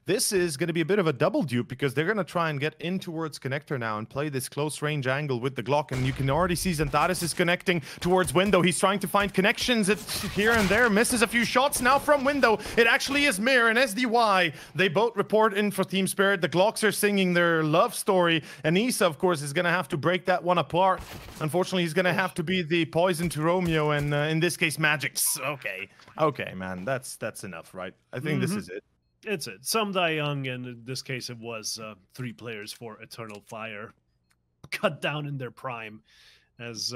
this is going to be a bit of a double dupe because they're going to try and get in towards connector now and play this close range angle with the Glock. And you can already see Xantares is connecting towards window. He's trying to find connections here and there, misses a few shots now from window. It actually is Mir and SDY. They both report in for Team Spirit. The Glocks are singing their love story, and Issa, of course, is going to have to break that one apart. Unfortunately, he's going to have to be the poison to Romeo, and in this case, Magic's. Okay, man, that's enough, right? I think this is it. It's it. Some die young, and in this case, it was 3 players for Eternal Fire, cut down in their prime. As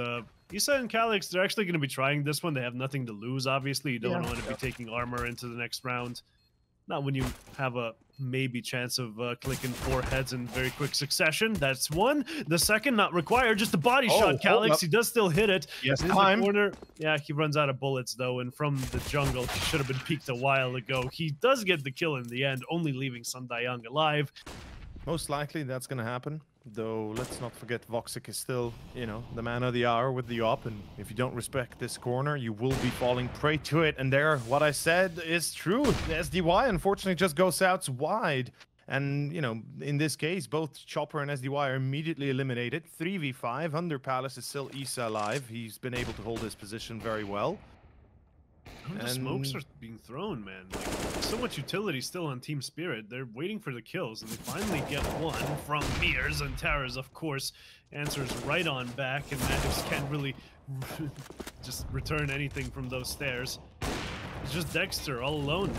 Issa and Calix, they're actually going to be trying this one. They have nothing to lose, obviously. You don't want to be taking armor into the next round. Not when you have a maybe chance of clicking 4 heads in very quick succession. That's one. The second, not required. Just a body shot, Calix. He does still hit it. Yes, in the corner. Yeah, he runs out of bullets, though. And from the jungle, he should have been peeked a while ago. He does get the kill in the end, only leaving Sundayang alive. Most likely that's going to happen. Though, let's not forget Voxic is still, you know, the man of the hour with the op. And if you don't respect this corner, you will be falling prey to it. And there, what I said is true. The SDY, unfortunately, just goes out wide. And, you know, in this case, both Chopper and SDY are immediately eliminated. 3v5. Under Palace is still Issa alive. He's been able to hold his position very well. The smokes are being thrown, man. Like, so much utility still on Team Spirit. They're waiting for the kills, and they finally get one from Mears, and Taras, of course, answers right on back, and Magix can't really just return anything from those stairs. It's just Dexter all alone.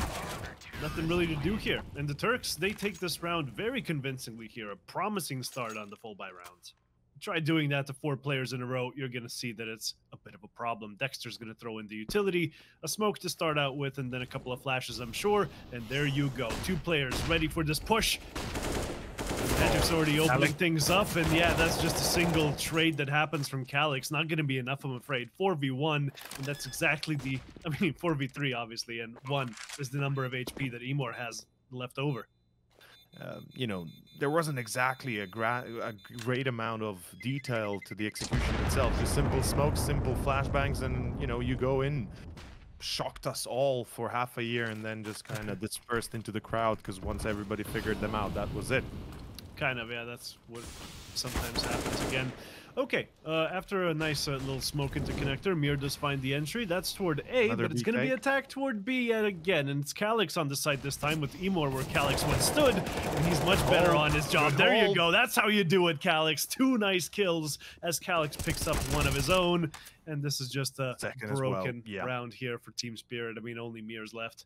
Nothing really to do here. And the Turks, they take this round very convincingly here. A promising start on the full buy rounds. Try doing that to 4 players in a row, you're going to see that it's a bit of a problem. Dexter's going to throw in the utility, a smoke to start out with, and then a couple of flashes, I'm sure. And there you go. 2 players ready for this push. Magic's already opening things up, and yeah, that's just a single trade that happens from Calix. Not going to be enough, I'm afraid. 4v1, and that's exactly the... I mean, 4v3, obviously, and 1 is the number of HP that Emor has left over. You know, there wasn't exactly a great amount of detail to the execution itself. Just simple smokes, simple flashbangs, and, you know, you go in. Shocked us all for half a year and then just kind of dispersed into the crowd because once everybody figured them out, that was it. Kind of, yeah, that's what sometimes happens again. Okay, after a nice little smoke into connector, Mir does find the entry. That's toward A, but it's going to be attacked toward B yet again. And it's Calix on the site this time with Emor where Calix once stood. And he's much better on his job. There you go. That's how you do it, Calix. 2 nice kills as Calix picks up one of his own. And this is just a broken round here for Team Spirit. I mean, only Mir's left.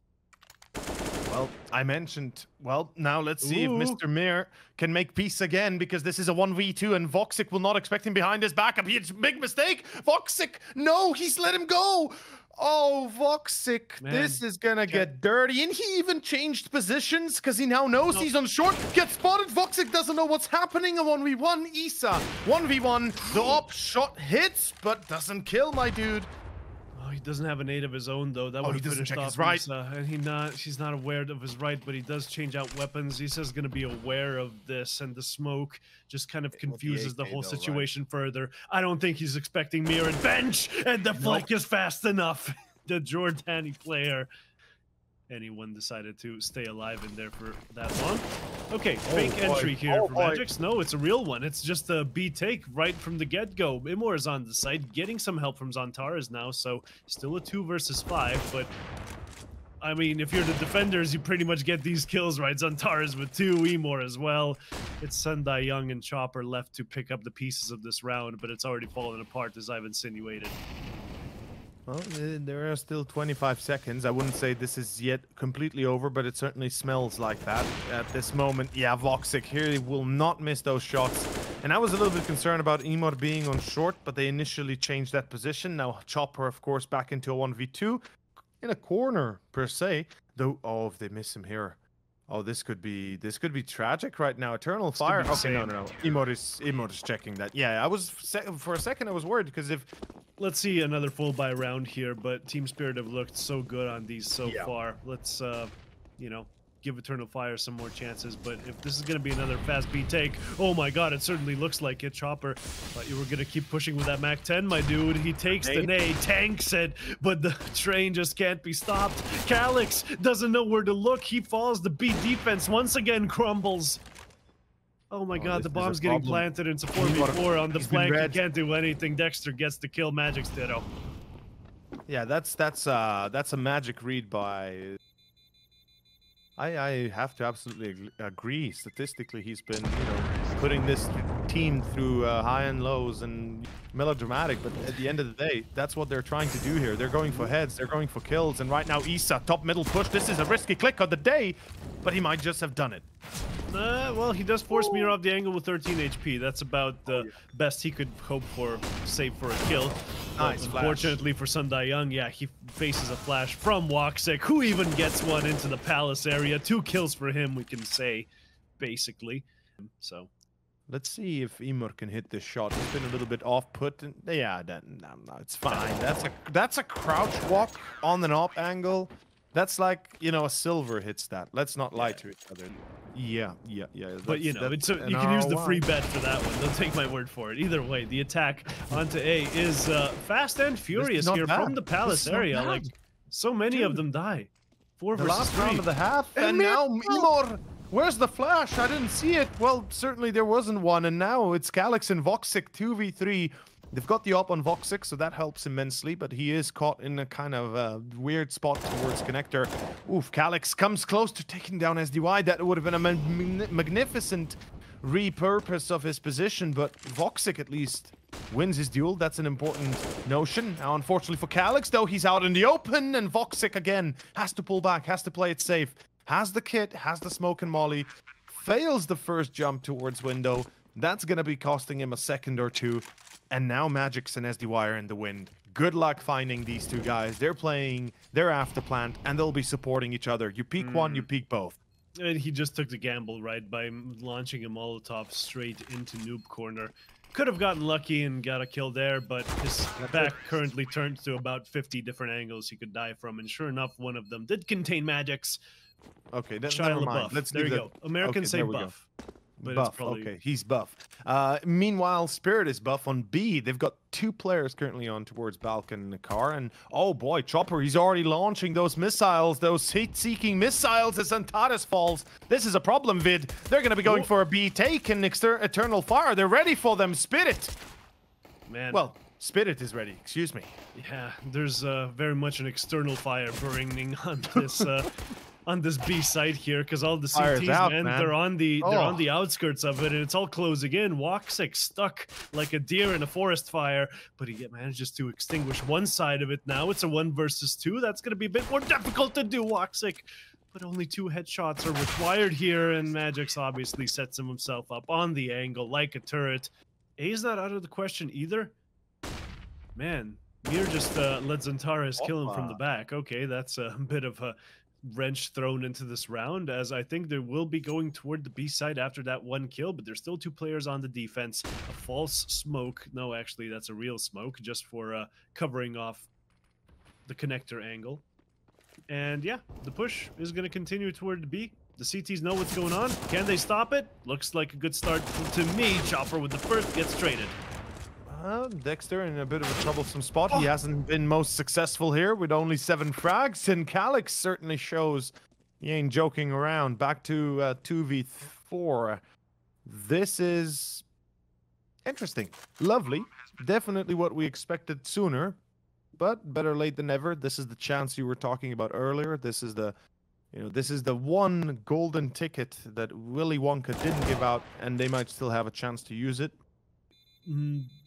Well, I mentioned, well, now let's see if Mr. Mir can make peace again, because this is a 1v2 and Voxic will not expect him behind his back. It's a big mistake. Voxic, no, he's let him go. Oh, Voxic, this is gonna get dirty. And he even changed positions because he now knows he's on short. Gets spotted. Voxic doesn't know what's happening. A 1v1. Issa, 1v1. The op shot hits, but doesn't kill, my dude. He doesn't have a nade of his own, though. That would have finished off his right. And he's not aware of his right, but he does change out weapons. He says going to be aware of this, and the smoke just kind of confuses the whole situation further. I don't think he's expecting Mir and bench, and the flick is fast enough. The Jordani player. Anyone decided to stay alive in there for that long. Okay, fake entry here for Magix. No, it's a real one. It's just a B take right from the get-go. Emor is on the side, getting some help from Xantares now, so still a 2 versus 5, but I mean, if you're the defenders, you pretty much get these kills, right? Xantares with 2, Emor as well. It's Sendai Young and Chopper left to pick up the pieces of this round, but it's already fallen apart, as I've insinuated. Well, there are still 25 seconds. I wouldn't say this is yet completely over, but it certainly smells like that at this moment. Yeah, Voxic here will not miss those shots. And I was a little bit concerned about Emor being on short, but they initially changed that position. Now Chopper, of course, back into a 1v2 in a corner per se. Though, oh, if they miss him here. Oh, this could be tragic right now. Eternal Fire. Okay, no. Emor is checking that. Yeah, for a second I was worried because if... Let's see another full buy round here, but Team Spirit have looked so good on these so far. Let's, you know, give Eternal Fire some more chances. But if this is going to be another fast B take, oh my god, it certainly looks like it. Chopper, thought you were going to keep pushing with that Mac 10, my dude. He takes the nade, tanks it, but the train just can't be stopped. Calyx doesn't know where to look. He falls. The B defense once again crumbles. Oh my god, the bomb's getting planted. It's a 4v4 on the flank. He can't do anything. Dexter gets the kill. Magic's ditto. Yeah, that's a magic read by. I have to absolutely agree. Statistically, he's been putting this team through high and lows and melodramatic. But at the end of the day, that's what they're trying to do here. They're going for heads. They're going for kills. And right now, Issa top middle push. This is a risky click of the day, but he might just have done it. Well, he does force Mir off the angle with 13 HP. That's about the best he could hope for, save for a kill. Nice. Unfortunately for Sundai Young, yeah, he faces a flash from Woxic, who even gets one into the palace area. 2 kills for him, we can say, basically. So, let's see if Emor can hit this shot. He's been a little bit off-put. Yeah, no, it's fine. That's a crouch walk on the knob angle. That's like, a silver hits that. Let's not lie to each other. Yeah. But, you can use the free bet for that one. Don't take my word for it. Either way, the attack onto A is fast and furious here from the palace area. Like, so many of them die. 4 versus 3. Last round of the half, and now Emor. Where's the flash? I didn't see it. Well, certainly there wasn't one, and now it's Calyx and Voxic 2v3. They've got the op on Voxic, so that helps immensely, but he is caught in a kind of weird spot towards Connector. Oof, Calyx comes close to taking down SDY. That would have been a magnificent repurpose of his position, but Voxic at least wins his duel. That's an important notion. Now, unfortunately for Calyx, though, he's out in the open, and Voxic, again, has to pull back, has to play it safe. Has the kit, has the smoke and molly, fails the first jump towards window. That's going to be costing him a second or two. And now Magix and SDY are in the wind. Good luck finding these two guys. They're playing their after plant, and they'll be supporting each other. You peek one, you peek both. And he just took the gamble, right, by launching a Molotov straight into noob corner. Could have gotten lucky and got a kill there, but his back currently turns to about 50 different angles he could die from. And sure enough, one of them did contain Magix. Okay, never mind. There you go. Americans say buff. But buff. Okay, he's buff. Meanwhile, Spirit is buff on B. They've got 2 players currently on towards Balkan in the car. And oh boy, Chopper, he's already launching those missiles, those heat-seeking missiles as Antares falls. This is a problem, Vid. They're going to be going for a B take and Eternal Fire. They're ready for them. Spirit. Man. Well, Spirit is ready. Excuse me. Yeah, there's very much an external fire burning on this on this B site here, because all the CTs, man, they're on the outskirts of it, and it's all closing in. Woxic stuck like a deer in a forest fire, but he manages to extinguish one side of it. Now it's a 1 versus 2. That's going to be a bit more difficult to do, Woxic. But only 2 headshots are required here, and Magix obviously sets himself up on the angle like a turret. A's not out of the question either. Man, Mir just let Zantares kill him from the back. Okay, that's a bit of a wrench thrown into this round, as I think they will be going toward the B side after that 1 kill, but there's still 2 players on the defense. A false smoke. No, actually, that's a real smoke, just for covering off the connector angle. And yeah, the push is going to continue toward the B. The CTs know what's going on. Can they stop it? Looks like a good start to me. Chopper with the first gets traded. Dexter in a bit of a troublesome spot. He hasn't been most successful here with only 7 frags, and Calyx certainly shows he ain't joking around. Back to 2v4. This is interesting. Lovely. Definitely what we expected sooner, but better late than never. This is the chance you were talking about earlier. This is the one golden ticket that Willy Wonka didn't give out, and they might still have a chance to use it.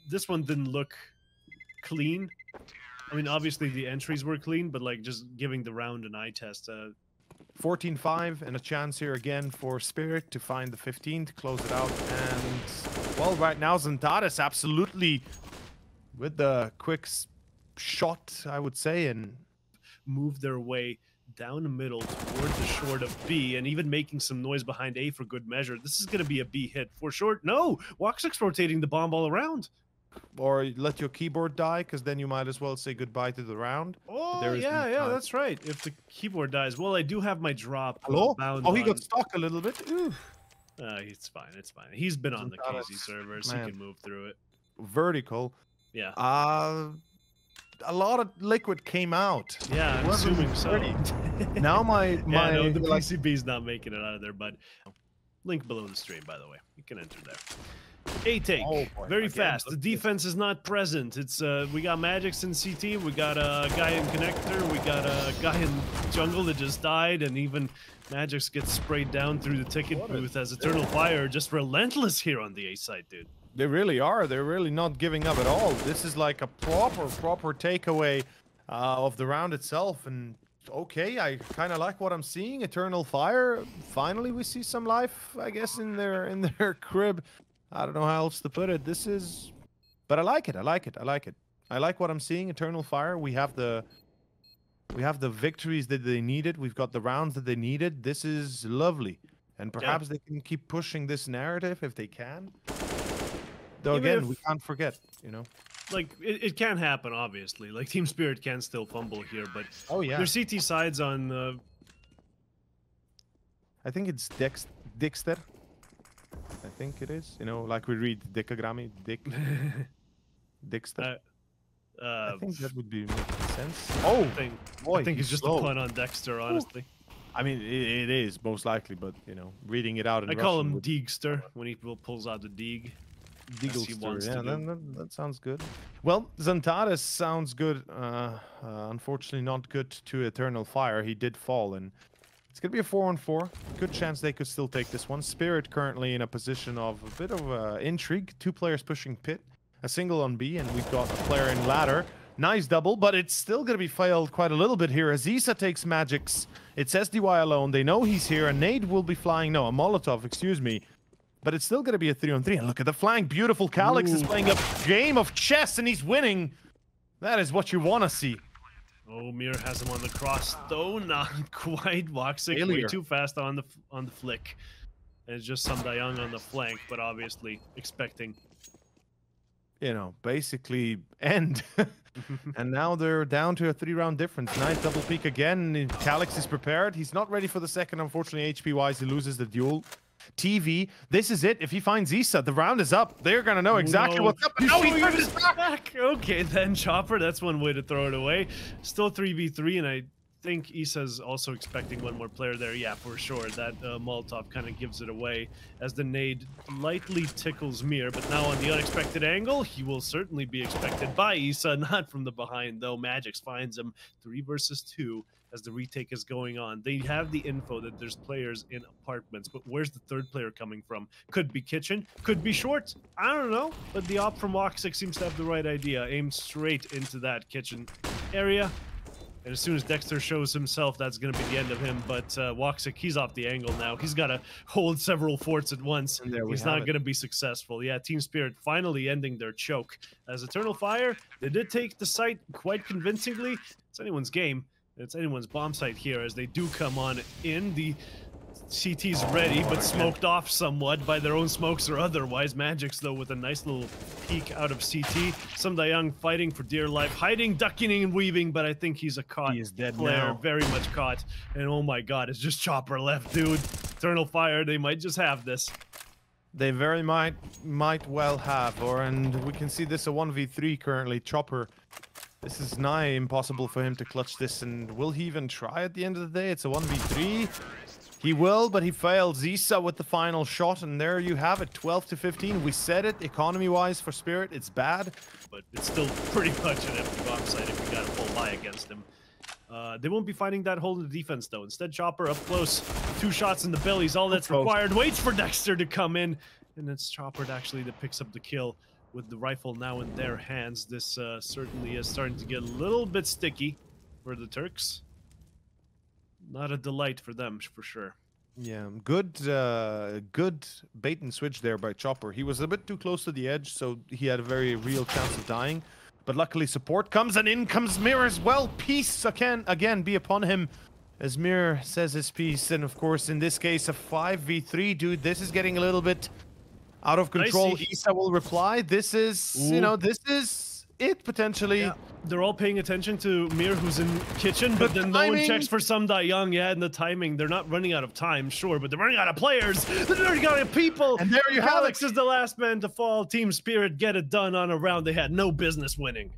This one didn't look clean. I mean, obviously the entries were clean, but like just giving the round an eye test. 14-5 and a chance here again for Spirit to find the 15 to close it out. And well, right now Zantares absolutely with the quick shot, I would say, and move their way down the middle towards the short of B, and even making some noise behind A for good measure. This is going to be a B hit for short. No, Woxic's rotating the bomb all around. or let your keyboard die, because then you might as well say goodbye to the round. Oh, There is no yeah, time. that's right. If the keyboard dies, well, I do have my drop. Hello? Bound Oh, he on... got stuck a little bit. Ooh. It's fine. It's fine. He's been on the Zantares, KZ servers. man. He can move through it. Vertical. Yeah. A lot of liquid came out. Yeah, I'm Wasn't assuming so. pretty. Now my Yeah, no, the like, PCB's not making it out of there, bud. Link below the stream, by the way. You can enter there. A take, Oh, boy, very again, fast. The look at this. defense is not present. It's we got Magix in CT, we got a guy in connector, we got a guy in jungle that just died, and even Magix gets sprayed down through the ticket booth as Eternal Fire just relentless here on the A side, dude. They really are. They're really not giving up at all. This is like a proper takeaway of the round itself. And okay, I kind of like what I'm seeing. Eternal Fire. Finally, we see some life, I guess, in their crib. I don't know how else to put it. This is, but I like it. I like it. I like it. I like what I'm seeing. Eternal Fire. We have the victories that they needed. We've got the rounds that they needed. This is lovely, and perhaps they can keep pushing this narrative if they can. Though Even again, if- we can't forget, you know. Like, it can happen, obviously. Like, Team Spirit can still fumble here, but Oh yeah. their CT sides on I think it's Dixter. I think it is. You know, like we read Dickagrami, Dixter. I think that would be making sense. Oh, boy, I think he's it's just slow. a pun on Dexter, honestly. I mean, it is most likely, but you know, reading it out in I call Russian him would- Deegster when he pulls out the Deeg. as he wants Yeah, to do. that sounds good. Well, Zantares sounds good. Unfortunately, not good to Eternal Fire. He did fall, and it's going to be a 4-on-4. Good chance they could still take this one. Spirit currently in a position of a bit of intrigue. 2 players pushing pit, a single on B, and we've got a player in ladder. Nice double, but it's still going to be failed quite a little bit here. As Isa takes Magix. It's SDY alone. They know he's here. A nade will be flying. No, a Molotov, excuse me. But it's still going to be a 3-on-3. And look at the flank. Beautiful. Calix is playing a game of chess, and he's winning. That is what you want to see. Oh, Mir has him on the cross, though not quite. Woxic way Failure. too fast on the flick. And it's just some Dayang on the flank, but obviously expecting. You know, basically end. And now they're down to a 3-round difference. Nice double peek again. Calix is prepared. He's not ready for the second. Unfortunately, HP-wise, he loses the duel. TV, this is it. If he finds Isa, the round is up. They're going to know exactly what's up. You Now see he where turns it's his back. back. Okay, then Chopper. That's one way to throw it away. Still 3v3, and I think Isa's also expecting one more player there. Yeah, for sure. That Molotov kind of gives it away as the nade lightly tickles Mir. But now on the unexpected angle, he will certainly be expected by Isa. Not from the behind, though. Magix finds him 3 versus 2. As the retake is going on. They have the info that there's players in apartments, but where's the third player coming from? Could be kitchen, could be short. I don't know, but the op from Woxic seems to have the right idea. Aim straight into that kitchen area. And as soon as Dexter shows himself, that's going to be the end of him. But Woxic, he's off the angle now. He's got to hold several forts at once. And there we He's have not it. going to be successful. Yeah, Team Spirit finally ending their choke. As Eternal Fire, they did take the site quite convincingly. It's anyone's game. It's anyone's bomb site here as they do come on in. The CT's ready, but smoked off somewhat by their own smokes or otherwise. Magix, though, with a nice little peek out of CT. Some Dayang fighting for dear life, hiding, ducking, and weaving, but I think he's a caught He is dead player. now. Very much caught. And oh my god, it's just Chopper left, dude. Eternal Fire, they might just have this. They very might well have, and we can see this a 1v3 currently. Chopper, this is nigh impossible for him to clutch this, and will he even try at the end of the day? It's a 1v3. He will, but he fails. Isa with the final shot, and there you have it, 12-15. We said it, economy-wise for Spirit, it's bad. But it's still pretty much an empty bomb site if you got a full buy against him. They won't be fighting that hole in the defense, though. Instead, Chopper up close. 2 shots in the bellies, all that's Close. required. Waits for Dexter to come in. And it's Chopper actually that picks up the kill with the rifle now in their hands. This certainly is starting to get a little bit sticky for the Turks. Not a delight for them, for sure. Yeah, good bait and switch there by Chopper. He was a bit too close to the edge, so he had a very real chance of dying. But luckily support comes, and in comes Mir as well. Peace can again be upon him as Mir says his piece. And of course, in this case, a 5v3, dude. This is getting a little bit Out of control, see. Isa will reply. This is, you know, this is it potentially. Yeah. They're all paying attention to Mir, who's in kitchen, but then no one checks for Some Die Young. Yeah, and the timing. They're not running out of time, sure, but they're running out of players. They're running out of people. And there you have it. Alex is the last man to fall. Team Spirit get it done on a round they had no business winning.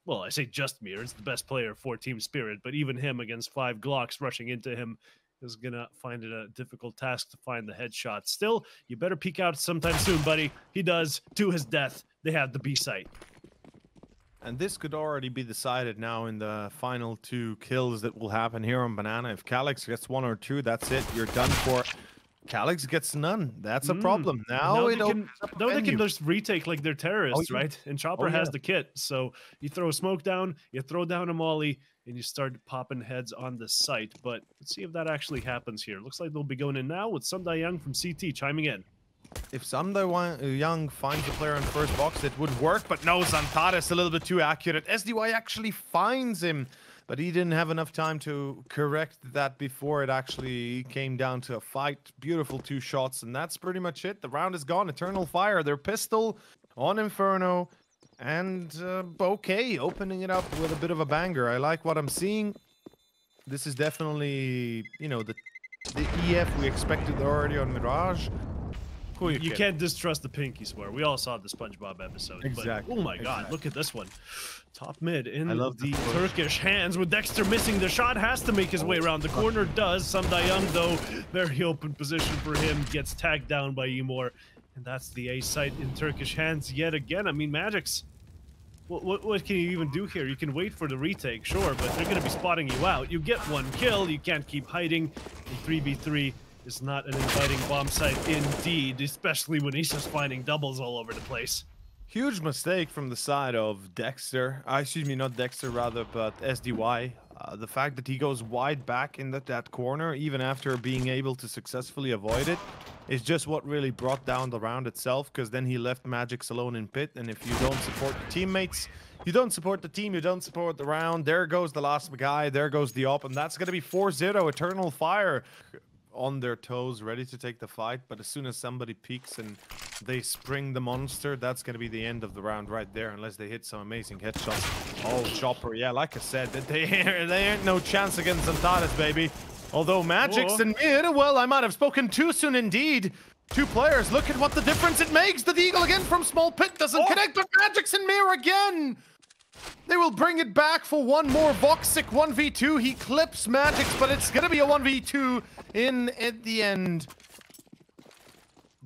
Well, I say just Mir. It's the best player for Team Spirit, but even him against 5 Glocks rushing into him is gonna find it a difficult task to find the headshot. Still, you better peek out sometime soon, buddy. He does. To his death, they have the B site. And this could already be decided now in the final 2 kills that will happen here on Banana. If Calyx gets 1 or 2, that's it. You're done for. Calyx gets none. That's a problem. Now they can just retake like they're terrorists, right? And Chopper has the kit. So you throw a smoke down, you throw down a molly, and you start popping heads on the site. But let's see if that actually happens here. Looks like they'll be going in now with Some Die Young from CT chiming in. If Some Die Young finds the player on first box, it would work. But no, Zantares a little bit too accurate. SDY actually finds him. But he didn't have enough time to correct that before it actually came down to a fight. Beautiful 2 shots, and that's pretty much it. The round is gone. Eternal Fire, their pistol on Inferno. And, okay, opening it up with a bit of a banger. I like what I'm seeing. This is definitely, you know, the EF we expected already on Mirage. You can't distrust the pinky swear. We all saw the SpongeBob episode. Exactly. But, oh my god, look at this one. Top mid in the push. Turkish hands with Dexter missing the shot. Has to make his way around the corner. Does. Some Die Young, though, very open position for him. Gets tagged down by Emor. And that's the A site in Turkish hands yet again. I mean, Magic's... What can you even do here? You can wait for the retake, sure, but they're going to be spotting you out. You get 1 kill. You can't keep hiding. In 3v3... is not an inviting bomb site indeed, especially when he's just finding doubles all over the place. Huge mistake from the side of Dexter. Excuse me, not Dexter, rather, but SDY. The fact that he goes wide back in that corner, even after being able to successfully avoid it, is just what really brought down the round itself, because then he left Magix alone in pit, and if you don't support your teammates, you don't support the team, you don't support the round, there goes the last guy, there goes the op, and that's going to be 4-0, Eternal Fire on their toes, ready to take the fight. But as soon as somebody peeks and they spring the monster, that's going to be the end of the round right there, unless they hit some amazing headshots. Oh, Chopper, yeah, like I said, they ain't no chance against Zantares, baby. Although Magic's in mid, well, I might have spoken too soon indeed. 2 players, look at what the difference it makes. The Deagle again from small pit doesn't connect, but Magic's in mirror again. They will bring it back for one more. Voxic 1v2. He clips Magix, but it's going to be a 1v2 at the end.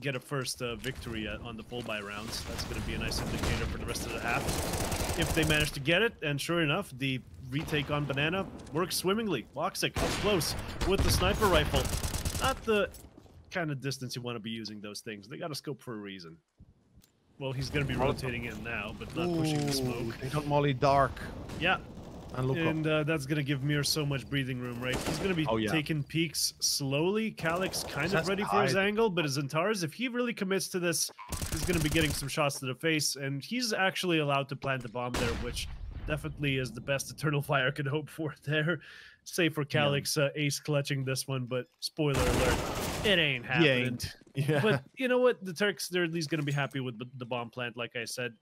Get a first victory on the full buy rounds. That's going to be a nice indicator for the rest of the half. If they manage to get it, and sure enough, the retake on Banana works swimmingly. Voxic up close with the sniper rifle. Not the kind of distance you want to be using those things. They got a scope for a reason. Well, he's going to be rotating in now, but not pushing the smoke. They got Molly dark. Yeah. And that's going to give Mir so much breathing room, right? He's going to be taking peeks slowly. Calyx kind of ready for his angle, but as Zantares, if he really commits to this, he's going to be getting some shots to the face, and he's actually allowed to plant the bomb there, which definitely is the best Eternal Fire could hope for there. Save for Calyx ace clutching this one, but spoiler alert, it ain't happening. Yeah. But you know what? The Turks, they're at least going to be happy with the bomb plant, like I said.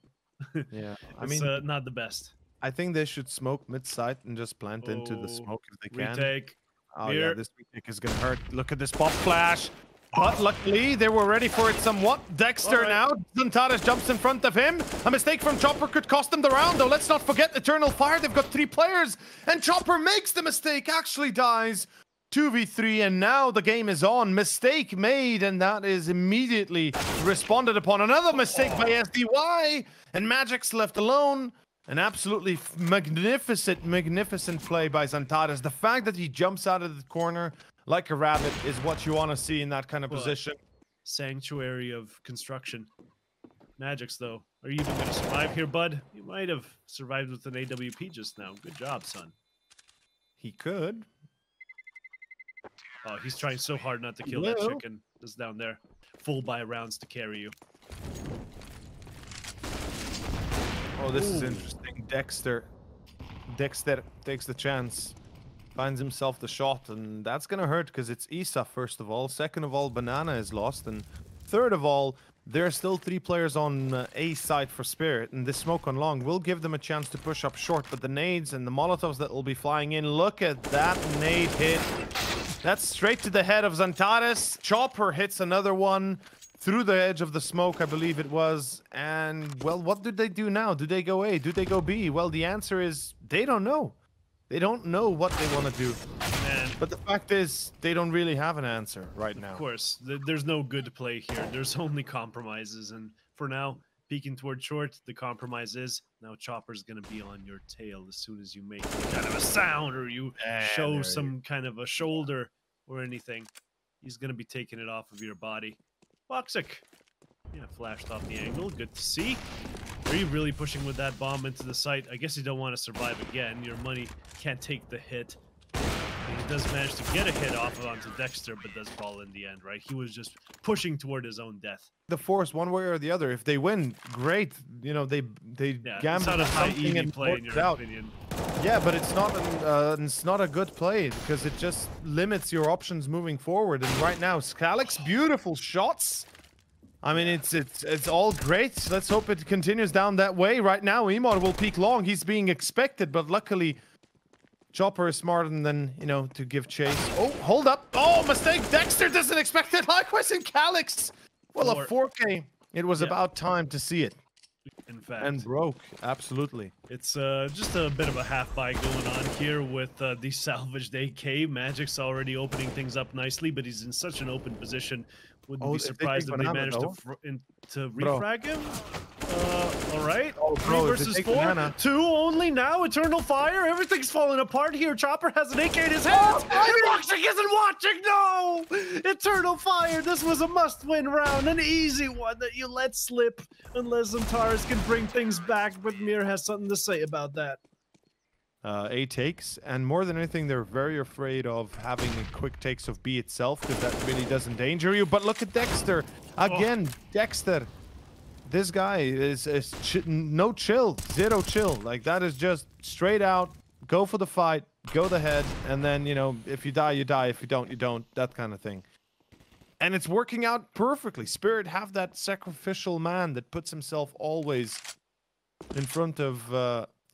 Yeah. I mean, not the best. I think they should smoke mid-site and just plant into the smoke if they can. Retake. Oh, yeah, this retake is going to hurt. Look at this pop flash. But luckily, they were ready for it somewhat. Dexter now. Zantares jumps in front of him. A mistake from Chopper could cost them the round, though. Let's not forget Eternal Fire. They've got 3 players. And Chopper makes the mistake, actually dies. 2v3, and now the game is on. Mistake made, and that is immediately responded upon. Another mistake by SDY, and Magic's left alone. An absolutely magnificent play by Zantares. The fact that he jumps out of the corner like a rabbit is what you want to see in that kind of position. Sanctuary of construction. Magic's, though. Are you even going to survive here, bud? You might have survived with an AWP just now. Good job, son. He could. Oh, he's trying so hard not to kill that chicken. Just down there. Full buy rounds to carry you. Oh, this is interesting. Dexter takes the chance. Finds himself the shot, and that's going to hurt because it's Isa, first of all. Second of all, Banana is lost, and third of all, there are still 3 players on A side for Spirit, and this smoke on long will give them a chance to push up short, but the nades and the Molotovs that will be flying in, look at that nade hit. That's straight to the head of Zantares. Chopper hits another one through the edge of the smoke, I believe it was. And, well, what do they do now? Do they go A? Do they go B? Well, the answer is they don't know. They don't know what they want to do. Man. But the fact is, they don't really have an answer right now. Of course, there's no good play here. There's only compromises, and for now, peeking toward short, the compromise is now Chopper's gonna be on your tail as soon as you make kind of a sound or you show some kind of a shoulder or anything. He's gonna be taking it off of your body. Voxic, yeah, flashed off the angle. Good to see. Are you really pushing with that bomb into the site? I guess you don't want to survive again. Your money can't take the hit. He does manage to get a hit off of onto Dexter, but does fall in the end, right? He was just pushing toward his own death. The force, one way or the other. If they win, great. You know, they gamble on a high something and play in your opinion. Yeah, but it's not a good play because it just limits your options moving forward. And right now, Scalix, beautiful shots. I mean, it's all great. Let's hope it continues down that way. Right now, Emor will peek long. He's being expected, but luckily, Chopper is smarter than, you know, to give chase. Oh, hold up. Oh, mistake. Dexter doesn't expect it. Likewise in Calix. Well, a 4K. It was about time to see it. In fact. And broke. Absolutely. It's just a bit of a half-buy going on here with the salvaged AK. Magic's already opening things up nicely, but he's in such an open position. Wouldn't be surprised if they managed to refrag him. All right. Oh, 3 versus 4. 2 only now. Eternal Fire. Everything's falling apart here. Chopper has an AK in his hands. And Voxic isn't watching. No! Eternal Fire. This was a must-win round. An easy one that you let slip unless Zantares can bring things back. But Mir has something to say about that. A takes, and more than anything, they're very afraid of having quick takes of B itself because that really does endanger you. But look at Dexter again. Dexter, this guy is no chill, 0 chill. Like that is just straight out, go for the fight, go the head, and then you know if you die, you die. If you don't, you don't. That kind of thing. And it's working out perfectly. Spirit have that sacrificial man that puts himself always in front of.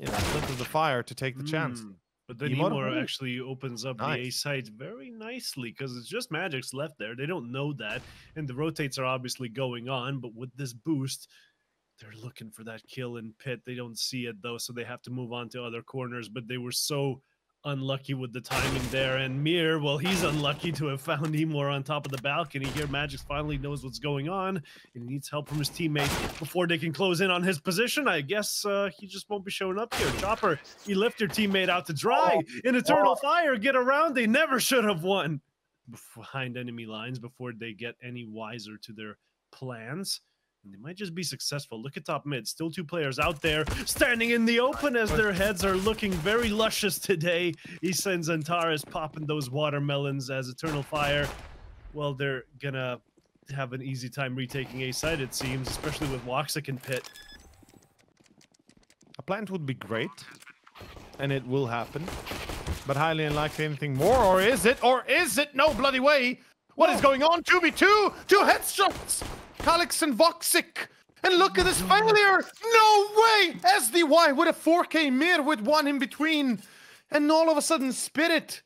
You know, in front of the fire to take the chance. But then Emor actually opens up the A site very nicely because it's just Magic's left there. They don't know that. And the rotates are obviously going on. But with this boost, they're looking for that kill in pit. They don't see it, though, so they have to move on to other corners. But they were so unlucky with the timing there. And Mir, well, he's unlucky to have found Emor on top of the balcony here. Magix finally knows what's going on, and he needs help from his teammates before they can close in on his position. I guess he just won't be showing up here. Chopper, you left your teammate out to dry. In Eternal Fire, get around. They never should have won. Behind enemy lines before they get any wiser to their plans. And they might just be successful. Look at top mid. Still 2 players out there standing in the open as their heads are looking very luscious today. He sends Zantares popping those watermelons as Eternal Fire. Well, they're gonna have an easy time retaking A side, it seems, especially with Voxic and Pit. A plant would be great, and it will happen. But highly unlikely anything more. Or is it? Or is it? No bloody way! What is going on? 2v2! 2 headshots! Calix and Voxic! And look at this failure! No way! SDY with a 4K Mir with 1 in between. And all of a sudden, Spirit.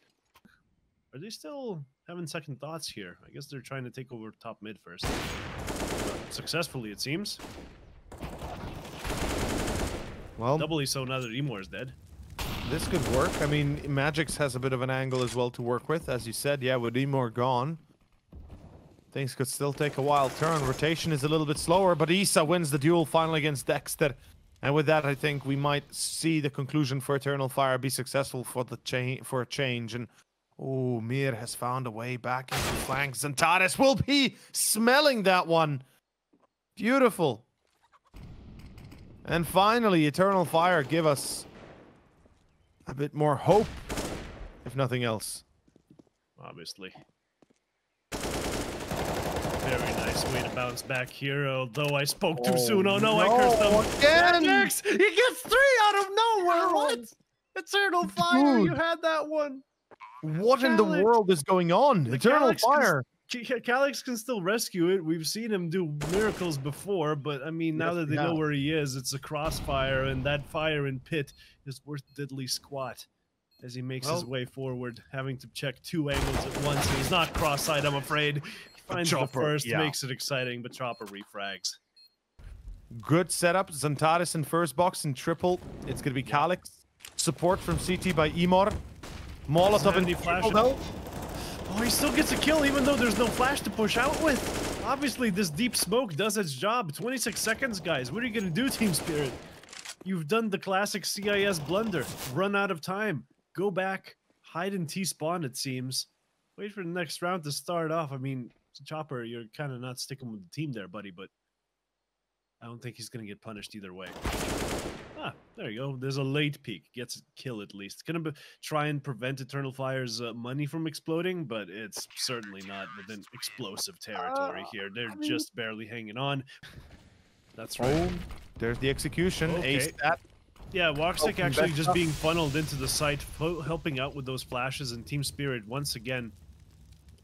Are they still having second thoughts here? I guess they're trying to take over top mid first. Successfully, it seems. Well, doubly so now that Emor is dead. This could work. I mean, Magix has a bit of an angle as well to work with. As you said, yeah, with Emor gone. Things could still take a wild turn. Rotation is a little bit slower, but Isa wins the duel finally against Dexter. And with that, I think we might see the conclusion for Eternal Fire be successful for a change. And oh, Mir has found a way back into the flanks. Zantares will be smelling that one. Beautiful. And finally, Eternal Fire give us a bit more hope, if nothing else. Obviously. Very nice way to bounce back here, although I spoke too soon. Oh no, I cursed them. Again! He gets 3 out of nowhere! What? Eternal Fire, you had that one. What in the world is going on? Eternal Fire. Calix can still rescue it. We've seen him do miracles before, but I mean, now that they know where he is, it's a crossfire, and that fire in pit is worth diddly squat as he makes his way forward, having to check 2 angles at once. And he's not cross-eyed, I'm afraid. He finds the first, makes it exciting, but Chopper refrags. Good setup. Zantares in first box in triple. It's going to be Calix. Support from CT by Emor. Molotov in the flash though. Oh, he still gets a kill even though there's no flash to push out with. Obviously, this deep smoke does its job. 26 seconds, guys. What are you going to do, Team Spirit? You've done the classic CIS blunder. Run out of time. Go back. Hide in T-spawn, it seems. Wait for the next round to start off. I mean, Chopper, you're kind of not sticking with the team there, buddy, but I don't think he's going to get punished either way. Ah, there you go. There's a late peek. Gets a kill at least. Going to try and prevent Eternal Fire's money from exploding, but it's certainly not within explosive territory here. They're just barely hanging on. That's right. Oh, there's the execution. Okay. Ace that. Yeah, Woxic actually just being funneled into the site, helping out with those flashes, and Team Spirit once again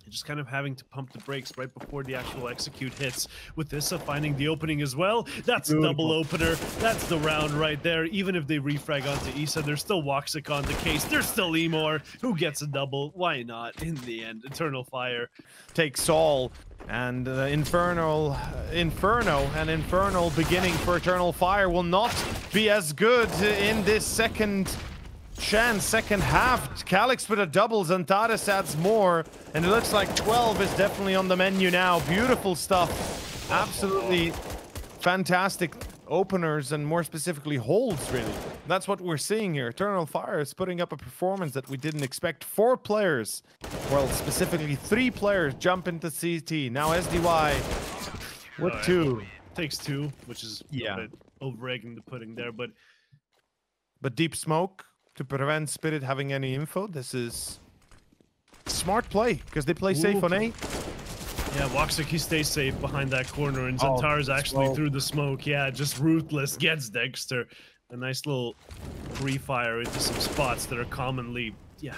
just kind of having to pump the brakes right before the actual execute hits. With this finding the opening as well. That's a double opener. That's the round right there. Even if they refrag onto Issa, there's still Woxic on the case. There's still Emor, who gets a double. Why not? In the end, Eternal Fire takes all. And Inferno beginning for Eternal Fire will not be as good in this second half. Calix with a double, Zantares adds more, and it looks like 12 is definitely on the menu now. Beautiful stuff. Absolutely fantastic openers, and more specifically holds, really. That's what we're seeing here. Eternal Fire is putting up a performance that we didn't expect. 4 players, well, specifically 3 players jump into CT. Now SDY with 2. Takes 2, which is a bit over-egging the pudding there, but deep smoke to prevent Spirit having any info. This is smart play because they play safe on A. Yeah, Woxic, he stays safe behind that corner, and Zantares actually through the smoke. Yeah, just ruthless, gets Dexter. A nice little pre-fire into some spots that are commonly, my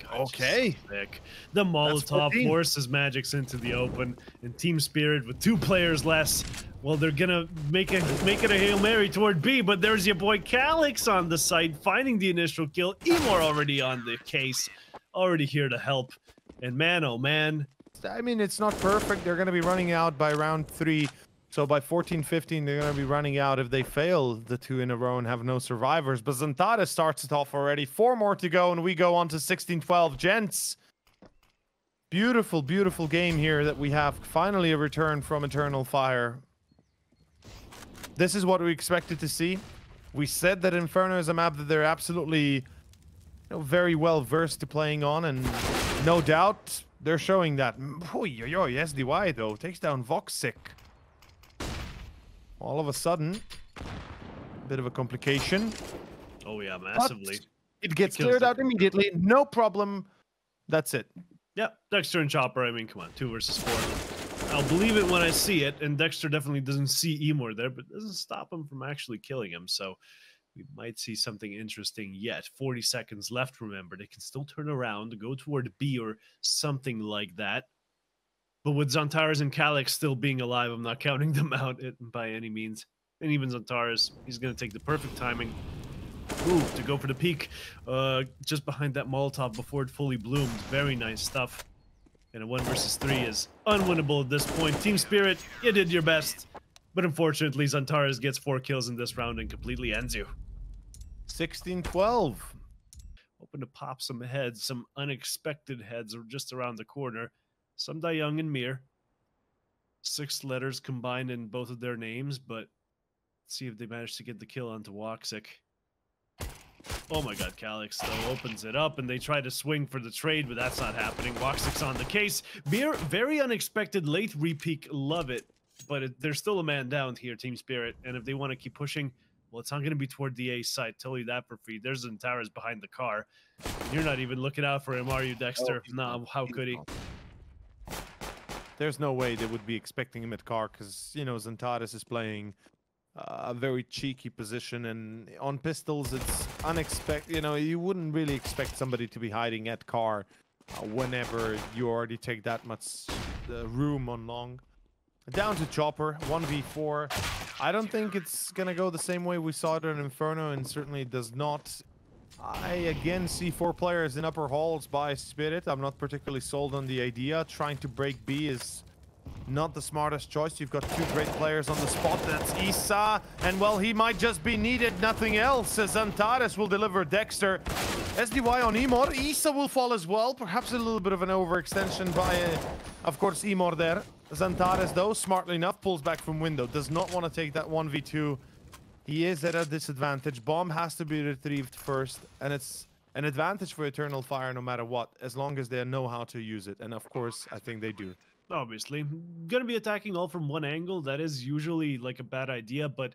God, okay. Sick. The Molotov forces Magics into the open, and Team Spirit with 2 players less. Well, they're gonna make it a Hail Mary toward B, but there's your boy Calix on the site, finding the initial kill. Emor already on the case, already here to help. And man, oh man. I mean, it's not perfect. They're going to be running out by round 3. So by 14-15, they're going to be running out if they fail the 2 in a row and have no survivors. But Zantares starts it off already. 4 more to go, and we go on to 16-12. Gents, beautiful, beautiful game here that we have. Finally a return from Eternal Fire. This is what we expected to see. We said that Inferno is a map that they're absolutely very well versed to playing on, and no doubt they're showing that. SDY though takes down Voxic. All of a sudden, a bit of a complication. Oh yeah, massively. But it gets cleared out immediately. No problem. That's it. Yep, Dexter and Chopper. I mean, come on, 2 versus 4. I'll believe it when I see it, and Dexter definitely doesn't see Emor there, but doesn't stop him from actually killing him. So we might see something interesting yet. 40 seconds left, remember. They can still turn around, go toward B or something like that. But with Zantares and Calix still being alive, I'm not counting them out by any means. And even Zantares, he's going to take the perfect timing. Ooh, to go for the peak. Just behind that Molotov before it fully bloomed. Very nice stuff. And a 1 versus 3 is unwinnable at this point. Team Spirit, you did your best. But unfortunately, Zantares gets 4 kills in this round and completely ends you. 16-12. Hoping to pop some heads, some unexpected heads are just around the corner. Some die young and Mir. 6 letters combined in both of their names, but let's see if they manage to get the kill onto Woxic. Oh my God, Calix though opens it up, and they try to swing for the trade, but that's not happening. Woxic's on the case. Mir, very unexpected late repeak, love it. But there's still a man down here, Team Spirit, and if they want to keep pushing, well, it's not going to be toward the A site. Tell you that for free. There's Zantares behind the car. You're not even looking out for him, are you, Dexter? No, how could he? There's no way they would be expecting him at car because, you know, Zantares is playing a very cheeky position, and on pistols, it's unexpected. You know, you wouldn't really expect somebody to be hiding at car whenever you already take that much room on long. Down to Chopper, 1v4. I don't think it's gonna go the same way we saw it in Inferno, and certainly it does not. I again see 4 players in upper halls by Spirit. I'm not particularly sold on the idea. Trying to break B is not the smartest choice. You've got 2 great players on the spot. That's Isa, and well, he might just be needed, nothing else, as Antares will deliver Dexter. SDY on Emor. Isa will fall as well. Perhaps a little bit of an overextension by, of course, Emor there. Zantares, though, smartly enough, pulls back from window. Does not want to take that 1v2. He is at a disadvantage. Bomb has to be retrieved first, and it's an advantage for Eternal Fire no matter what, as long as they know how to use it. And of course, I think they do. Obviously, gonna be attacking all from one angle. That is usually like a bad idea, but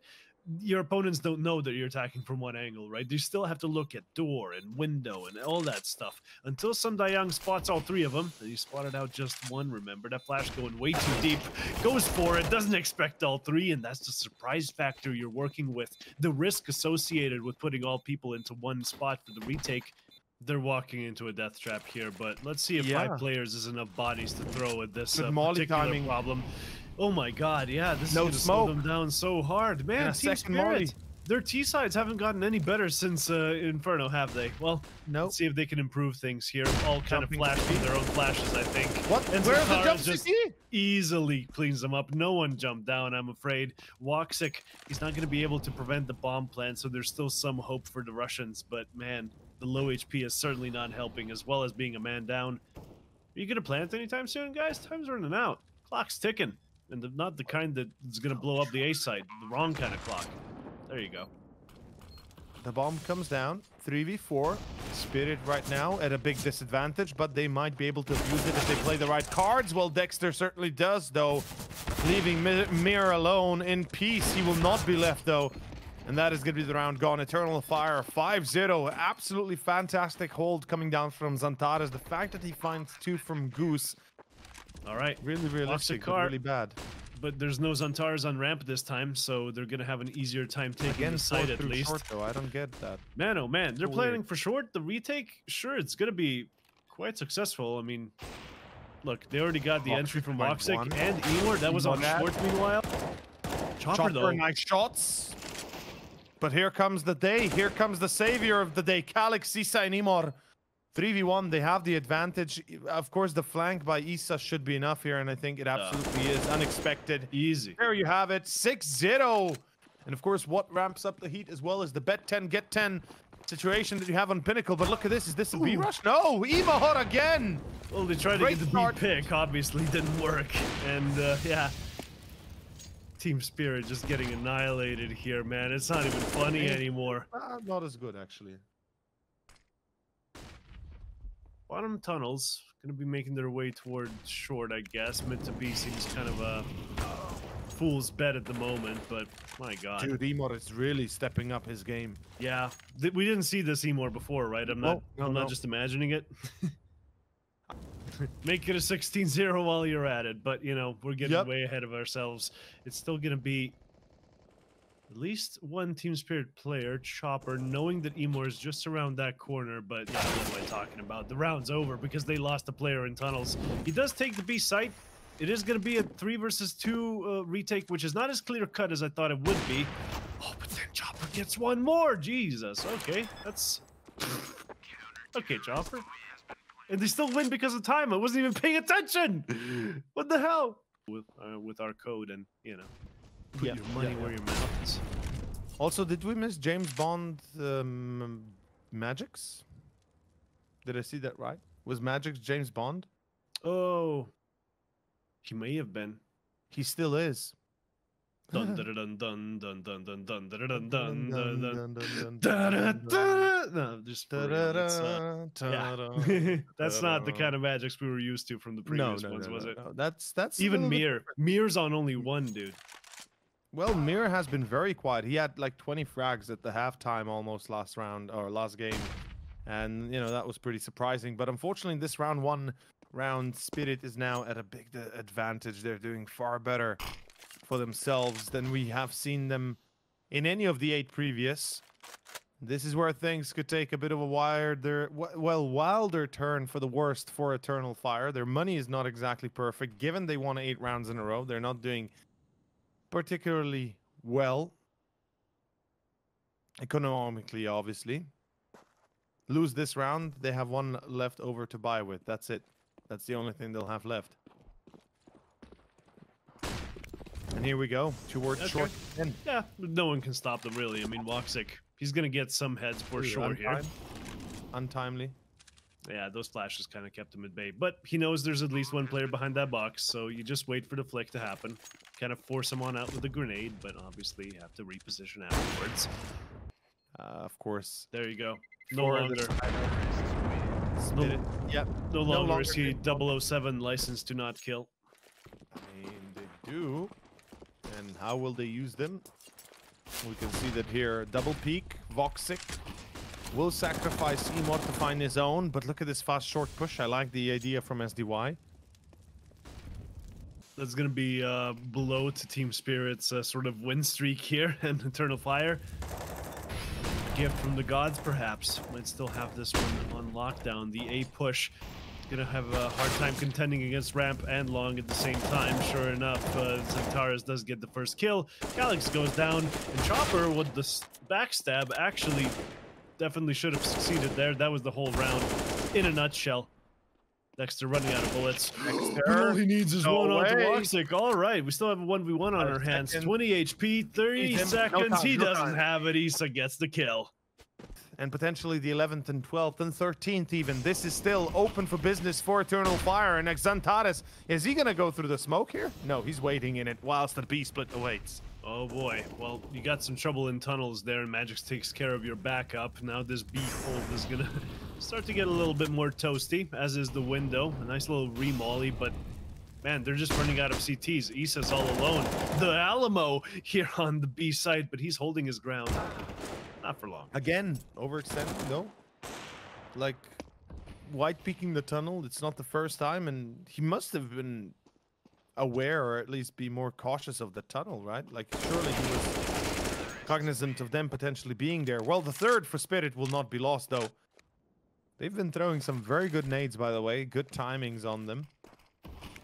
your opponents don't know that you're attacking from one angle, right? You still have to look at door and window and all that stuff until Sundayang spots all 3 of them. He spotted out just one, remember? That flash going way too deep. Goes for it, doesn't expect all 3, and that's the surprise factor you're working with. The risk associated with putting all people into one spot for the retake. They're walking into a death trap here, but let's see if 5 players is enough bodies to throw at this particular problem. Oh my god, yeah, this is going to slow them down so hard. Man, Team Spirit, their T-sides haven't gotten any better since Inferno, have they? Well, let's see if they can improve things here. All kind of flashing their own flashes, I think. What? And where's the jump just CT? Easily cleans them up. No one jumped down, I'm afraid. Woxic, he's not going to be able to prevent the bomb plant, so there's still some hope for the Russians. But man, the low HP is certainly not helping, as well as being a man down. Are you going to plant anytime soon, guys? Time's running out. Clock's ticking. And not the kind that's going to blow up the A side. The wrong kind of clock. There you go. The bomb comes down. 3v4. Spirit right now at a big disadvantage, but they might be able to use it if they play the right cards. Well, Dexter certainly does, though. Leaving Mir alone in peace. He will not be left, though. And that is going to be the round gone. Eternal Fire 5-0. Absolutely fantastic hold coming down from Zantares. The fact that he finds 2 from Goose. All right. Really realistic, but really bad. But there's no Zantares on ramp this time, so they're going to have an easier time taking the site at least. Short, though. I don't get that. Man, oh man. They're planning for short. The retake, sure, it's going to be quite successful. I mean, look, they already got the entry from Woxic and Emor. That was on short meanwhile. Chopper, though. Nice shots. But here comes the day. Here comes the savior of the day. Calix, Isa, and Emor. 3v1, they have the advantage. Of course, the flank by Isa should be enough here, and I think it absolutely is. Unexpected. Easy. There you have it, 6-0. And of course, what ramps up the heat as well as the bet 10, get 10 situation that you have on Pinnacle. But look at this. Is this a B rush? No, Emor again. Well, they tried to get the B pick. Obviously, didn't work. And yeah. Team Spirit just getting annihilated here, man. It's not even funny anymore. Not as good, actually. Bottom tunnels going to be making their way toward short, I guess. Mid to B seems kind of a fool's bet at the moment, but my god. Dude, Emor is really stepping up his game. Yeah, we didn't see this Emor before, right? I'm not just imagining it. Make it a 16-0 while you're at it, but you know, we're getting way ahead of ourselves. It's still going to be at least one Team Spirit player, Chopper, knowing that Emor is just around that corner, but yeah, what am I talking about? The round's over because they lost a player in tunnels. He does take the B site. It is going to be a 3 versus 2 retake, which is not as clear-cut as I thought it would be. Oh, but then Chopper gets one more. Jesus. Okay, that's... Okay, Chopper. And they still win because of time. I wasn't even paying attention. What the hell? With our code and, you know. Put your money where your mouth is. Also, did we miss James Bond Magix? Did I see that right? Was Magix James Bond? Oh, he may have been. He still is. Dun dun dun dun dun dun dun dun dun dun dun dun dun. No, just yeah. That's not the kind of Magix we were used to from the previous ones, was it? No. That's even Mir. Mir's on only 1, dude. Well, Mir has been very quiet. He had like 20 frags at the halftime almost last round or last game. And, you know, that was pretty surprising. But unfortunately, this round Spirit is now at a big advantage. They're doing far better for themselves than we have seen them in any of the 8 previous. This is where things could take a bit of a wilder turn for the worst for Eternal Fire. Their money is not exactly perfect, given they won 8 rounds in a row. They're not doing particularly well economically, obviously. Lose this round, they have 1 left over to buy with. That's it. That's the only thing they'll have left. And here we go. Towards short. Yeah, no one can stop them, really. I mean, Woxic, he's going to get some heads for sure here. Untimely. Yeah, those flashes kind of kept him at bay. But he knows there's at least 1 player behind that box, so you just wait for the flick to happen. Kind of force him on out with a grenade, but obviously you have to reposition afterwards. Of course. There you go. No longer. No longer is he 007 license to not kill. I mean, they do. And how will they use them? We can see that here. Double peek. Voxic will sacrifice Emot to find his own, but look at this fast short push. I like the idea from SDY. That's going to be below to Team Spirit's sort of win streak here, and Eternal Fire. Gift from the gods, perhaps. Might still have this one on lockdown. The A push. Gonna have a hard time contending against Ramp and Long at the same time. Sure enough, Xantares does get the first kill. Calyx goes down, and Chopper with the backstab actually definitely should have succeeded there. That was the whole round in a nutshell. Dexter running out of bullets. All he needs is one on Woxic. All right, we still have a 1v1 on our hands. 20 HP, 30 seconds. He doesn't have it. Issa gets the kill. And potentially the 11th and 12th and 13th even. This is still open for business for Eternal Fire. And Xantares, is he going to go through the smoke here? No, he's waiting in it whilst the B split awaits. Oh boy, well, you got some trouble in tunnels there, and Magix takes care of your backup. Now this B hold is going to start to get a little bit more toasty, as is the window. A nice little re-molly, but man, they're just running out of CTs. Issa's all alone. The Alamo here on the B side, but he's holding his ground. Not for long. Again, overextending, no? Like, white peeking the tunnel, it's not the first time, and he must have been aware, or at least be more cautious of the tunnel, right? Like, surely he was cognizant of them potentially being there. Well, the third for Spirit will not be lost, though. They've been throwing some very good nades, by the way. Good timings on them.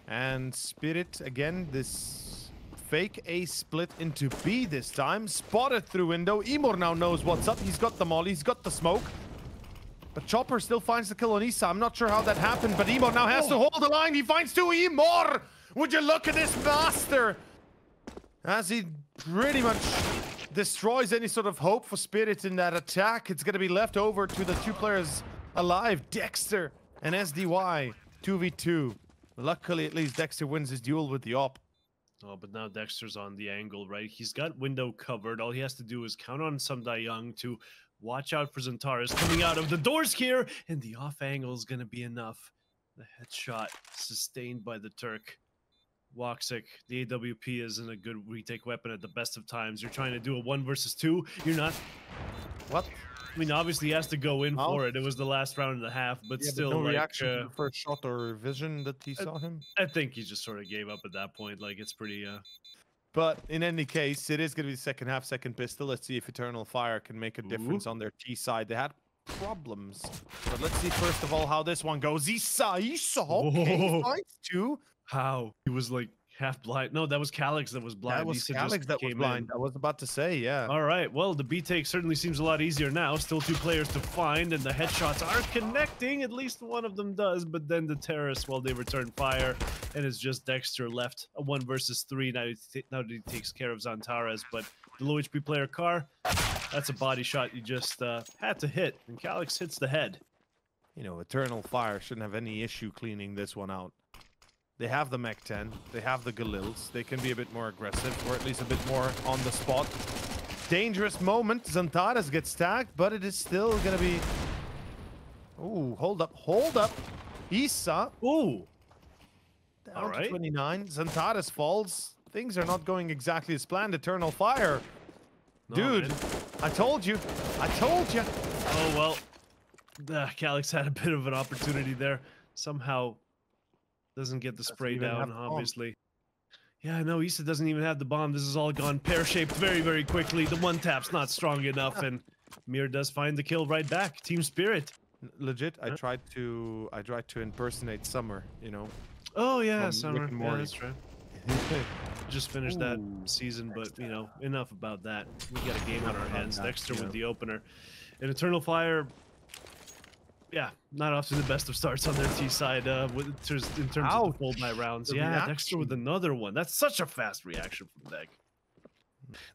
And Spirit, again, this fake A split into B this time. Spotted through window. Emor now knows what's up. He's got the molly. He's got the smoke. But Chopper still finds the kill on Issa. I'm not sure how that happened, but Emor now has to hold the line. He finds 2 Emor. Would you look at this master? As he pretty much destroys any sort of hope for Spirit in that attack. It's going to be left over to the 2 players alive. Dexter and SDY. 2v2. Luckily, at least Dexter wins his duel with the op. Oh, but now Dexter's on the angle, right? He's got window covered. All he has to do is count on Young to watch out for Xantares coming out of the doors here, and the off angle is going to be enough. The headshot sustained by the Turk. Woxic, the AWP isn't a good retake weapon at the best of times. You're trying to do a 1 versus 2. You're not. What? I mean, obviously, he has to go in for it. It was the last round and a half, but yeah, still, but no like, reaction to the first shot or vision that he saw him. I think he just sort of gave up at that point. Like, it's pretty. But in any case, it is going to be the second half, second pistol. Let's see if Eternal Fire can make a difference on their T side. They had problems, but let's see first of all how this one goes. Issa, okay, fights 2. How he was like half blind. No, that was Calyx that was blind. That was Calyx that was blind. I was about to say, yeah. All right, well, the B take certainly seems a lot easier now. Still 2 players to find, and the headshots are connecting. At least one of them does, but then the terrorists, well, they return fire, and it's just Dexter left. A 1 versus 3. Now he takes care of Xantares, but the low HP player Car, that's a body shot you just had to hit, and Calyx hits the head. You know, Eternal Fire shouldn't have any issue cleaning this one out. They have the Mech 10. They have the Galils. They can be a bit more aggressive, or at least a bit more on the spot. Dangerous moment. Xantares gets tagged, but it is still going to be... Ooh, hold up. Hold up. Issa. Ooh. Down to 29. Xantares falls. Things are not going exactly as planned. Eternal Fire. No, dude, man. I told you. I told you. Oh, well. Calyx had a bit of an opportunity there. Somehow... doesn't get the spray down, obviously. Yeah, no, Issa doesn't even have the bomb. This has all gone pear-shaped very, very quickly. The one tap's not strong enough, and Mir does find the kill right back. Team Spirit. Legit, I tried to impersonate Summer, you know. Oh yeah, From Summer. Rick and Yeah, Morty. that's right. Just finished that season, but you know, enough about that. We got a game on our hands. Dexter with the opener. And Eternal Fire, yeah, not off to the best of starts on their T side in terms of the full by rounds. The Yeah, reaction. Dexter with another one. That's such a fast reaction from Deck.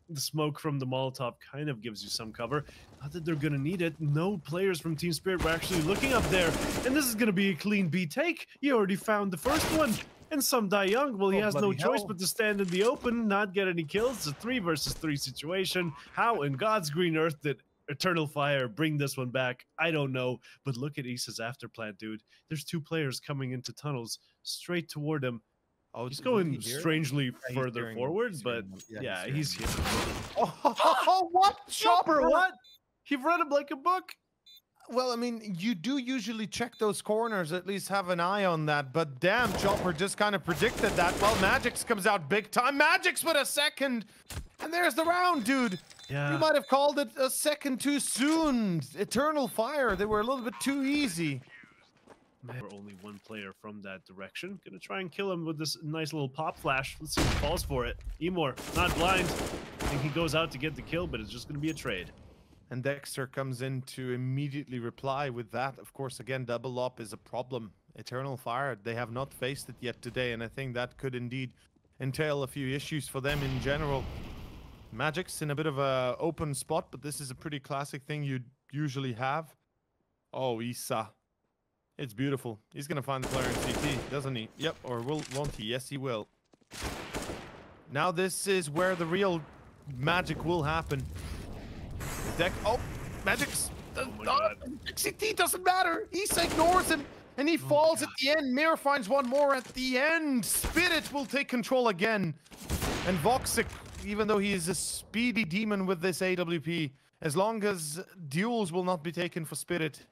The smoke from the Molotov kind of gives you some cover. Not that they're going to need it. No players from Team Spirit were actually looking up there. And this is going to be a clean B take. You already found the first one. And some die young. Well, he has no choice but to stand in the open, not get any kills. It's a 3 versus 3 situation. How in God's green earth did Eternal Fire bring this one back? I don't know. But look at Issa's afterplant, dude. There's 2 players coming into tunnels straight toward him. Oh, he's going strangely further forward, but yeah, he's here. Oh, what? Chopper, what? He read him like a book. Well, I mean, you do usually check those corners, at least have an eye on that, but damn, Chopper just kind of predicted that. Well, Magix comes out big time. Magix with a second, and there's the round, dude. Yeah. You might have called it a second too soon. Eternal Fire, they were a little bit too easy. Man, we're only 1 player from that direction. Gonna try and kill him with this nice little pop flash. Let's see if he falls for it. Emor, not blind. I think he goes out to get the kill, but it's just gonna be a trade. And Dexter comes in to immediately reply with that. Of course, again, double up is a problem. Eternal Fire, they have not faced it yet today, and I think that could indeed entail a few issues for them in general. Magic's in a bit of a open spot, but this is a pretty classic thing you'd usually have. Oh, Issa. It's beautiful. He's going to find the player in CT, doesn't he? Yep, or won't he? Yes, he will. Now this is where the real magic will happen. Deck. Oh, Magic's. CT doesn't matter. Issa ignores him, and he falls at the end. Mir finds one more at the end. Spirit will take control again. And Voxic, even though he is a speedy demon with this AWP, as long as duels will not be taken for Spirit,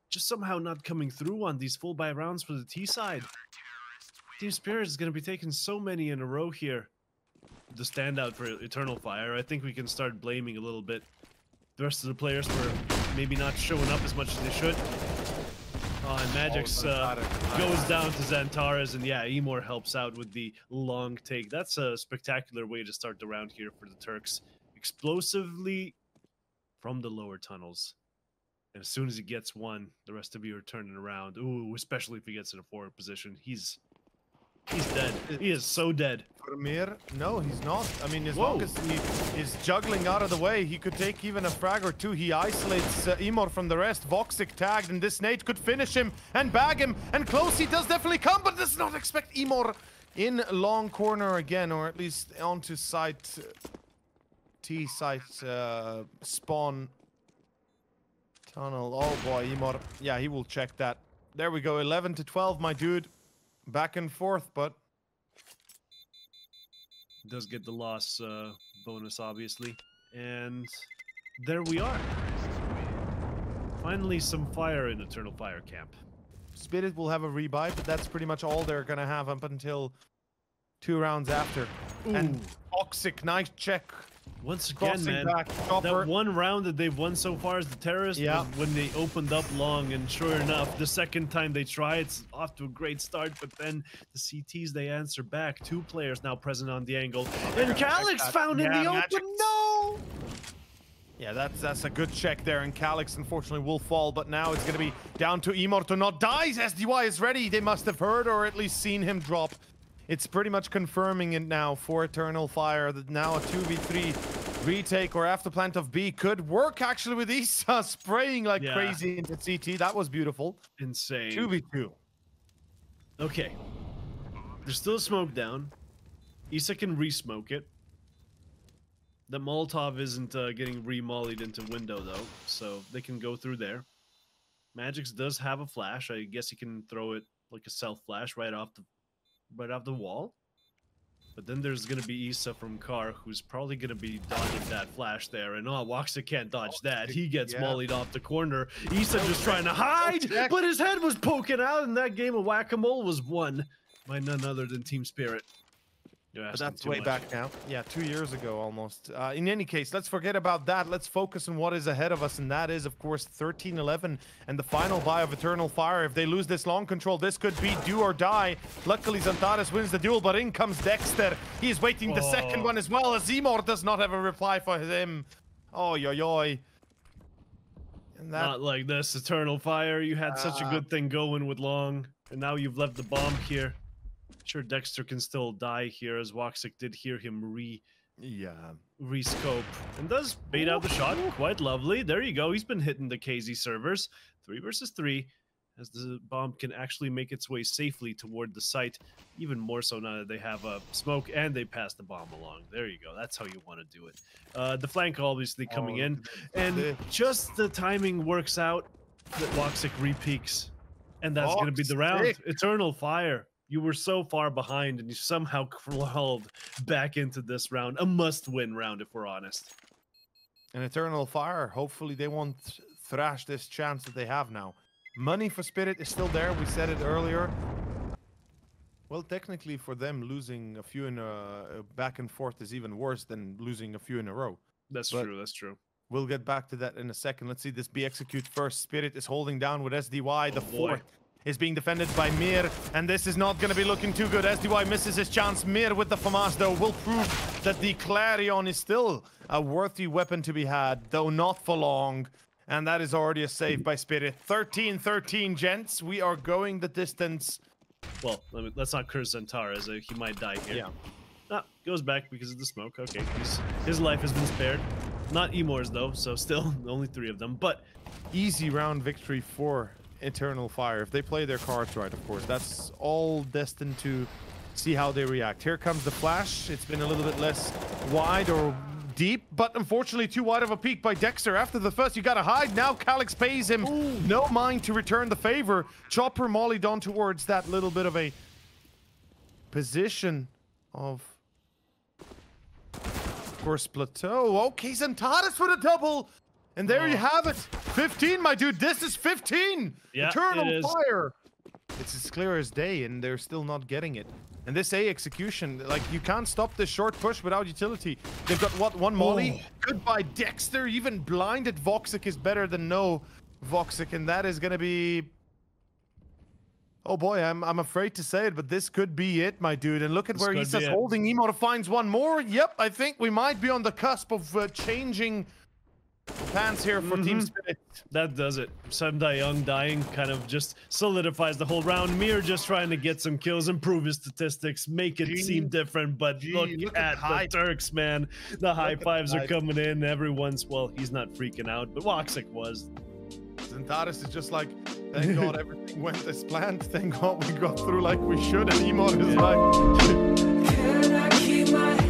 just somehow not coming through on these full buy rounds for the T side. Team Spirit is going to be taking so many in a row here. The standout for Eternal Fire, I think we can start blaming a little bit the rest of the players for maybe not showing up as much as they should. Oh, and Magix goes down to Xantares, and yeah, Emor helps out with the long take. That's a spectacular way to start the round here for the Turks. Explosively from the lower tunnels. And as soon as he gets one, the rest of you are turning around. Ooh, especially if he gets in a forward position. He's dead. He is so dead. For Mir, no, he's not. I mean, as long as he is juggling out of the way, he could take even a frag or 2. He isolates Emor from the rest. Voxic tagged, and this nade could finish him and bag him. And close he does definitely come, but does not expect Emor in long corner again, or at least onto site T site spawn tunnel. Oh boy, Emor. Yeah, he will check that. There we go. 11 to 12, my dude. Back and forth, but does get the loss bonus, obviously. And there we are. Finally, some fire in Eternal Fire camp. Spirit will have a rebuy, but that's pretty much all they're gonna have up until 2 rounds after. Ooh. And Toxic, nice check. Once again, man, back, that one round that they've won so far as the terrorists was when they opened up long, and sure enough, the second time they try, it's off to a great start, but then the CTs, they answer back. 2 players now present on the angle, and Calyx found in the open, no! Yeah, that's a good check there, and Calyx unfortunately will fall, but now it's going to be down to Emor to not die. SDY is ready. They must have heard or at least seen him drop. It's pretty much confirming it now for Eternal Fire that now a 2v3 retake or afterplant of B could work actually with Issa spraying like crazy into CT. That was beautiful. Insane. 2v2. Okay. There's still smoke down. Issa can re-smoke it. The Molotov isn't getting re-mollied into window though, so they can go through there. Magix does have a flash. I guess he can throw it like a self-flash right off the wall. But then there's going to be Issa from Car, who's probably going to be dodging that flash there. And Woxa can't dodge that. He gets mollied off the corner. Issa just trying to hide, but his head was poking out, and that game of whack-a-mole was won by none other than Team Spirit. But that's way back now. Yeah, 2 years ago almost. In any case, let's forget about that. Let's focus on what is ahead of us, and that is, of course, 13-11 and the final buy of Eternal Fire. If they lose this long control, this could be do or die. Luckily, Zantares wins the duel, but in comes Dexter. He is waiting the second one as well, as Zimor does not have a reply for him. Oh, yo, yo. Not like this, Eternal Fire. You had such a good thing going with Long, and now you've left the bomb here. Sure, Dexter can still die here, as Woxic did hear him re-scope, and does bait out the shot. Quite lovely. There you go. He's been hitting the KZ servers. 3 versus 3, as the bomb can actually make its way safely toward the site. Even more so now that they have a smoke and they pass the bomb along. There you go. That's how you want to do it. The flank obviously coming in, and just the timing works out that Woxic re-peaks, and that's going to be the round. Eternal Fire. You were so far behind, and you somehow crawled back into this round. A must-win round, if we're honest. An Eternal Fire. Hopefully they won't thrash this chance that they have now. Money for Spirit is still there. We said it earlier. Well, technically for them, losing a few in a back and forth is even worse than losing a few in a row. That's true. That's true. We'll get back to that in a second. Let's see this be execute first. Spirit is holding down with SDY. The fourth is being defended by Mir, and this is not going to be looking too good. SDY misses his chance. Mir with the FAMAS, though, will prove that the Clarion is still a worthy weapon to be had, though not for long. And that is already a save by Spirit. 13-13, gents. We are going the distance. Well, let's not curse Zantares. He might die here. Yeah. Ah, goes back because of the smoke. Okay, his life has been spared. Not Emor's, though, so still only 3 of them. But easy round victory for Eternal Fire. If they play their cards right, of course. That's all destined to see how they react. Here comes the flash. It's been a little bit less wide or deep, but unfortunately too wide of a peak by Dexter. After the first, you gotta hide. Now Calyx pays him. Ooh. No mind to return the favor. Chopper mollied on towards that little bit of a position of course, Plateau. Okay, Zantares with a double. And there you have it. 15, my dude. This is 15. Yeah, Eternal Fire. It's as clear as day, and they're still not getting it. And this A execution, like, you can't stop this short push without utility. They've got, what, 1 molly? Goodbye, Dexter. Even blinded Voxic is better than no Voxic, and that is going to be... Oh boy, I'm afraid to say it, but this could be it, my dude. And look at where he's just holding. Emo finds 1 more. Yep, I think we might be on the cusp of changing plans here for Team Spirit. That does it. Semda Young dying kind of just solidifies the whole round. Mir just trying to get some kills, improve his statistics, make it seem different. But look at the Turks, man. The high fives are coming in. Everyone's, well, he's not freaking out, but Woxic was. Zantares is just like, thank God everything went as planned. Thank God we got through like we should. And Emo is like... Can I keep my